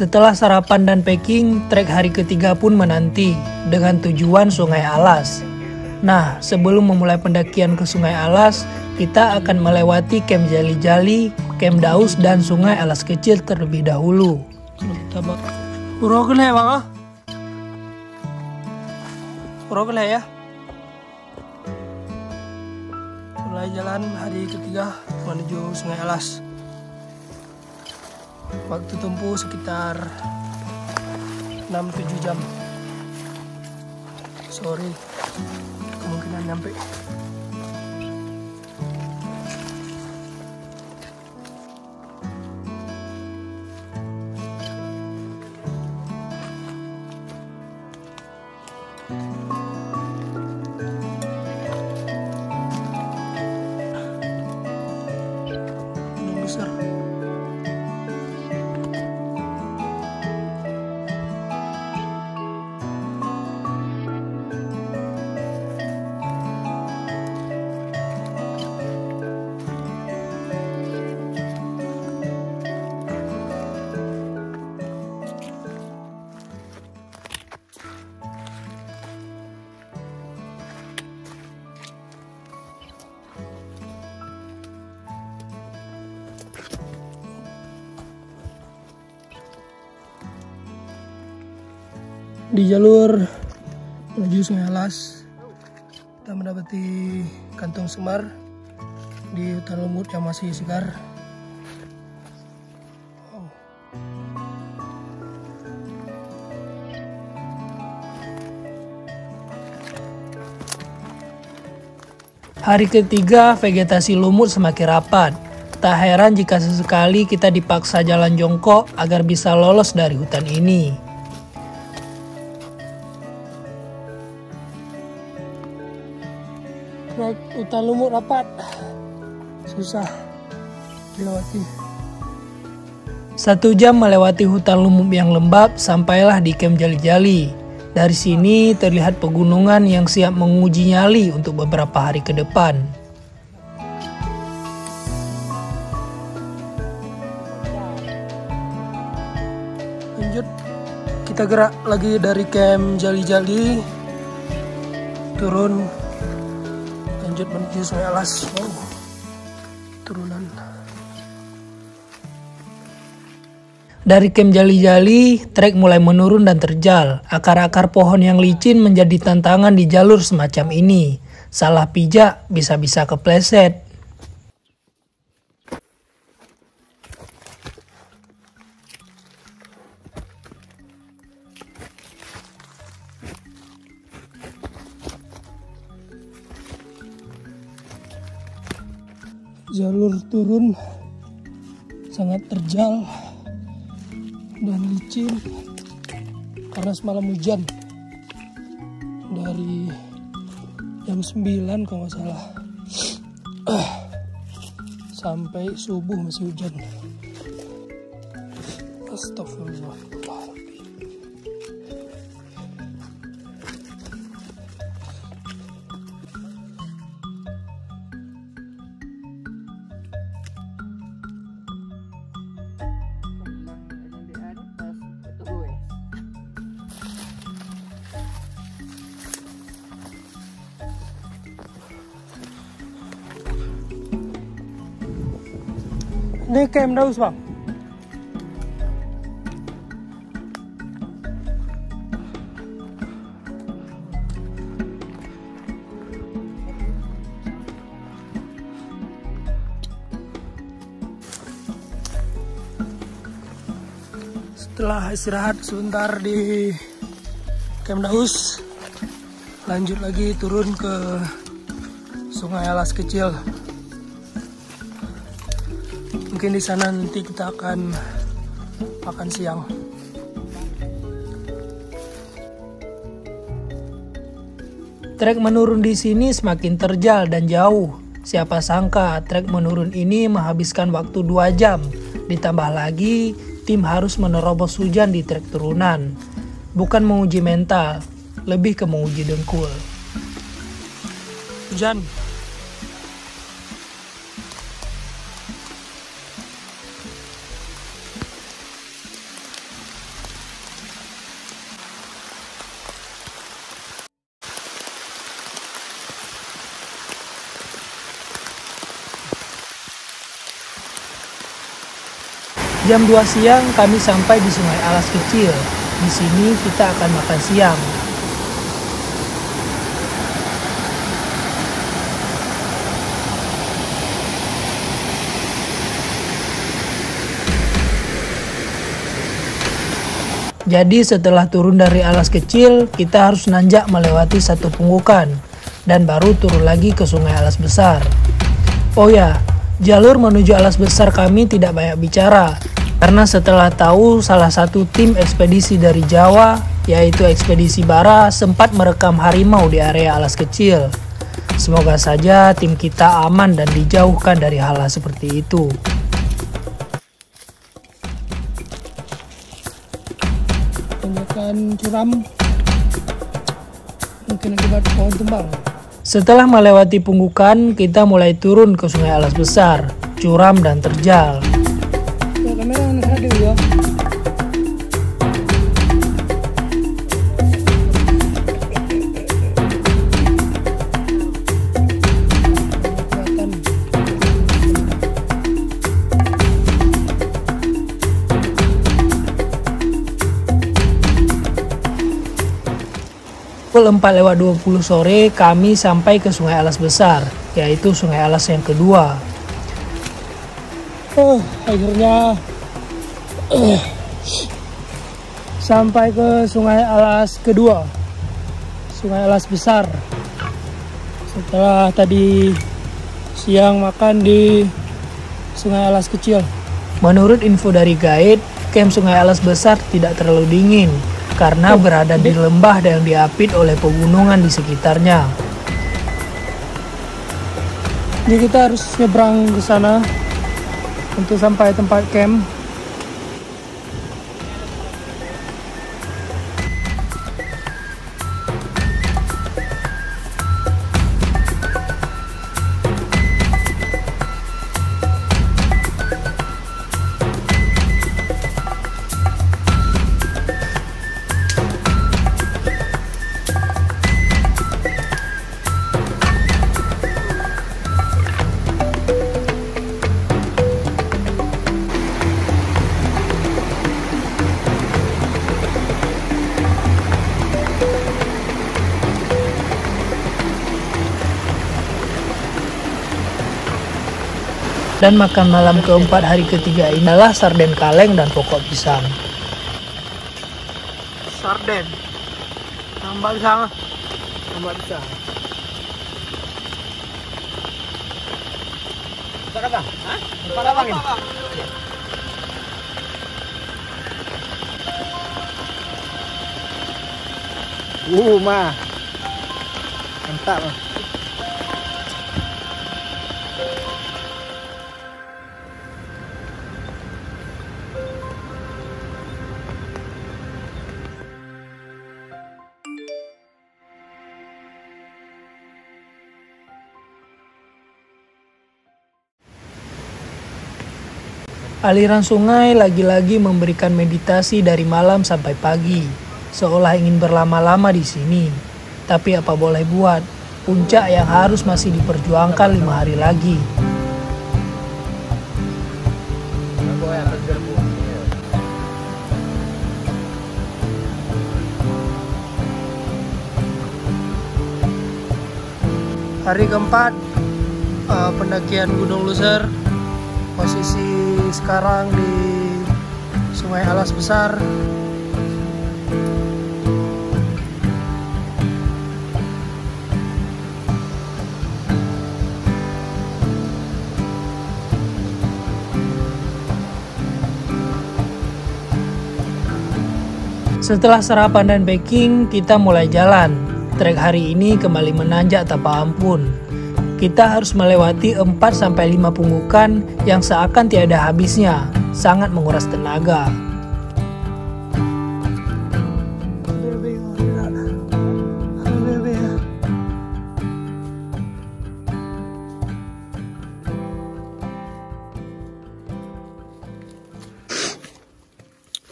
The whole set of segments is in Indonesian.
Setelah sarapan dan packing, trek hari ketiga pun menanti dengan tujuan Sungai Alas. Nah, sebelum memulai pendakian ke Sungai Alas, kita akan melewati Camp Jali-Jali, Camp Daus, dan Sungai Alas kecil terlebih dahulu. Urogeleh bang, urogeleh ya. Mulai jalan hari ketiga menuju Sungai Alas. Waktu tempuh sekitar 6-7 jam. Sore kemungkinan nyampe. Gunung besar. Di jalur menuju Sungai Alas, kita mendapati kantong semar di hutan lumut yang masih segar. Hari ketiga, vegetasi lumut semakin rapat. Tak heran jika sesekali kita dipaksa jalan jongkok agar bisa lolos dari hutan ini. Hutan lumut rapat, susah dilewati. 1 jam melewati hutan lumut yang lembab, sampailah di Camp Jali-Jali. Dari sini terlihat pegunungan yang siap menguji nyali untuk beberapa hari ke depan. Lanjut, kita gerak lagi dari Camp Jali-Jali, turun lanjut menuju Sungai Alas. Turunan. Dari Camp Jali-Jali, trek mulai menurun dan terjal. Akar-akar pohon yang licin menjadi tantangan di jalur semacam ini. Salah pijak bisa-bisa kepleset. Jalur turun sangat terjal dan licin karena semalam hujan dari jam 9 kalau nggak salah sampai subuh masih hujan. Astagfirullah. Ini Camp Daus bang. Setelah istirahat sebentar di Camp Daus, lanjut lagi turun ke Sungai Alas kecil. Mungkin di sana nanti kita akan makan siang. Trek menurun di sini semakin terjal dan jauh. Siapa sangka trek menurun ini menghabiskan waktu 2 jam. Ditambah lagi tim harus menerobos hujan di trek turunan. Bukan menguji mental, lebih ke menguji dengkul. Hujan. Jam 2 siang kami sampai di Sungai Alas Kecil. Di sini kita akan makan siang. Jadi setelah turun dari alas kecil, kita harus nanjak melewati satu punggukan, dan baru turun lagi ke Sungai Alas Besar. Oh ya, jalur menuju Alas Besar kami tidak banyak bicara, karena setelah tahu salah satu tim ekspedisi dari Jawa, yaitu Ekspedisi Bara, sempat merekam harimau di area Alas Kecil. Semoga saja tim kita aman dan dijauhkan dari hal-hal seperti itu. Tanjakan curam mungkin akibat pohon tumbang. Setelah melewati punggukan, kita mulai turun ke Sungai Alas Besar, curam dan terjal. Ya, kamera mana hadir ya? Pukul 4:20 sore kami sampai ke Sungai Alas Besar, yaitu Sungai Alas yang kedua. Akhirnya sampai ke Sungai Alas kedua, Sungai Alas Besar. Setelah tadi siang makan di Sungai Alas Kecil. Menurut info dari guide, camp Sungai Alas Besar tidak terlalu dingin karena berada di lembah yang diapit oleh pegunungan di sekitarnya. Jadi kita harus nyebrang ke sana untuk sampai tempat camp. Dan makan malam keempat hari ketiga ini adalah sarden kaleng dan pokok pisang. Sarden. Tambah pisang. Tambah pisang. Besar apa? Hah? Besar apa ini? Mah. Mantap, mah. Aliran sungai lagi-lagi memberikan meditasi dari malam sampai pagi, seolah ingin berlama-lama di sini. Tapi apa boleh buat, puncak yang harus masih diperjuangkan 5 hari lagi. Hari keempat pendakian Gunung Luser. Posisi sekarang di Sungai Alas Besar. Setelah sarapan dan packing, kita mulai jalan. Trek hari ini kembali menanjak tak ampun. Kita harus melewati 4-5 punggukan yang seakan tiada habisnya, sangat menguras tenaga.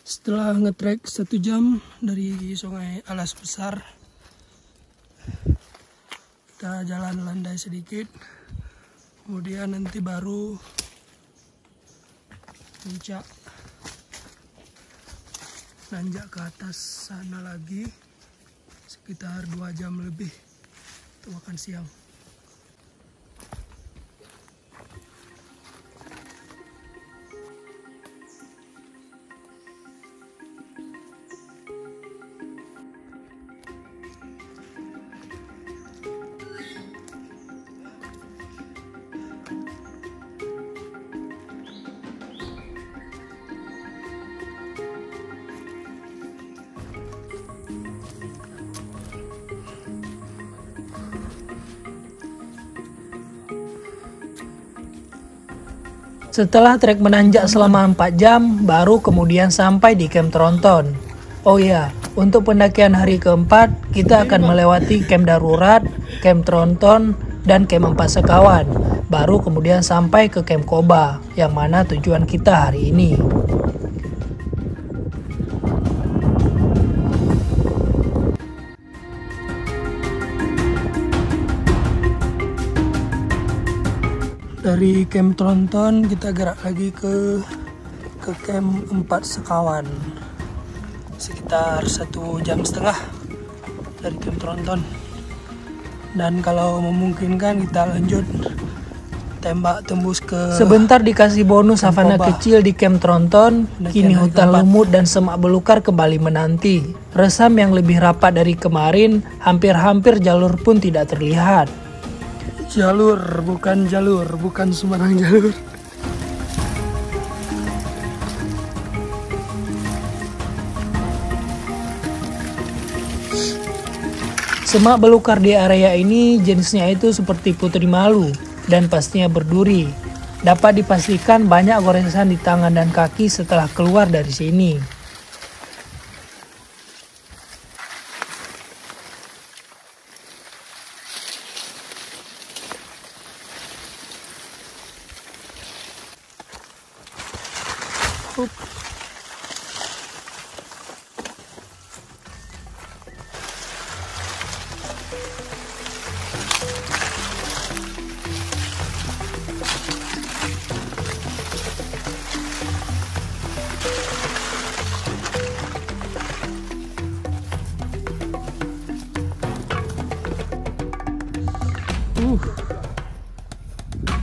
Setelah ngetrek 1 jam dari Sungai Alas Besar, kita jalan landai sedikit, kemudian nanti baru puncak. nanjak ke atas sana lagi sekitar 2 jam lebih untuk makan siang. Setelah trek menanjak selama 4 jam, baru kemudian sampai di Camp Tronton. Oh ya, untuk pendakian hari keempat, kita akan melewati camp darurat, Camp Tronton, dan Camp 4 Sekawan. Baru kemudian sampai ke Camp Koba, yang mana tujuan kita hari ini. Dari Camp Tronton kita gerak lagi ke Camp 4 Sekawan. Sekitar 1,5 jam dari Camp Tronton. Dan kalau memungkinkan kita lanjut tembak tembus ke... Sebentar dikasih bonus savana kecil di Camp Tronton, kini hutan lumut dan semak belukar kembali menanti. Resam yang lebih rapat dari kemarin, hampir-hampir jalur pun tidak terlihat. Jalur, bukan sembarang jalur. Semak belukar di area ini jenisnya itu seperti putri malu dan pastinya berduri. Dapat dipastikan banyak goresan di tangan dan kaki setelah keluar dari sini.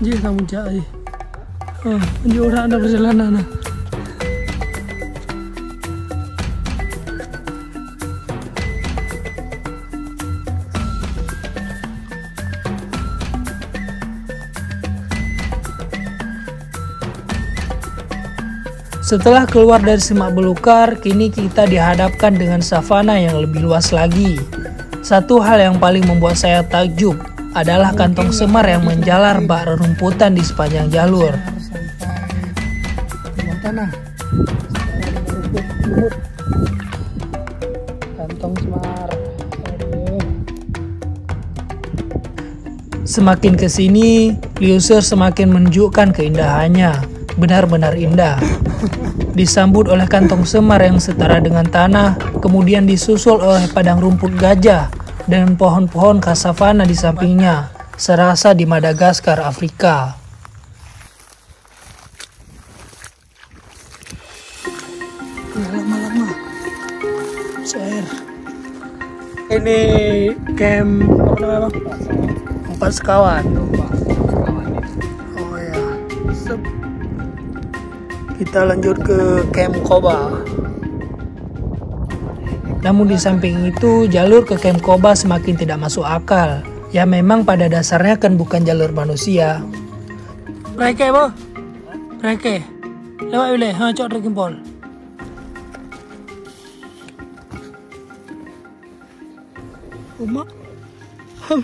Jadi kamu cari. Ini orang ada perjalanan. Setelah keluar dari semak belukar, kini kita dihadapkan dengan savana yang lebih luas lagi. Satu hal yang paling membuat saya takjub adalah kantong semar yang menjalar bak rerumputan di sepanjang jalur. Sampai tanah. Kantong semar. Semakin kesini, Liuser semakin menunjukkan keindahannya. Benar-benar indah. Disambut oleh kantong semar yang setara dengan tanah, kemudian disusul oleh padang rumput gajah dan pohon-pohon khas savana di sampingnya, serasa di Madagaskar, Afrika. Lama-lama cair. Ini camp apa namanya, 4 Sekawan. Oh ya. Kita lanjut ke Camp Koba. Namun di samping itu, jalur ke Camp Koba semakin tidak masuk akal. Ya memang pada dasarnya kan bukan jalur manusia. Reke boh. Reke. Lewat boleh. Cok trekking pole. Umak. Oh,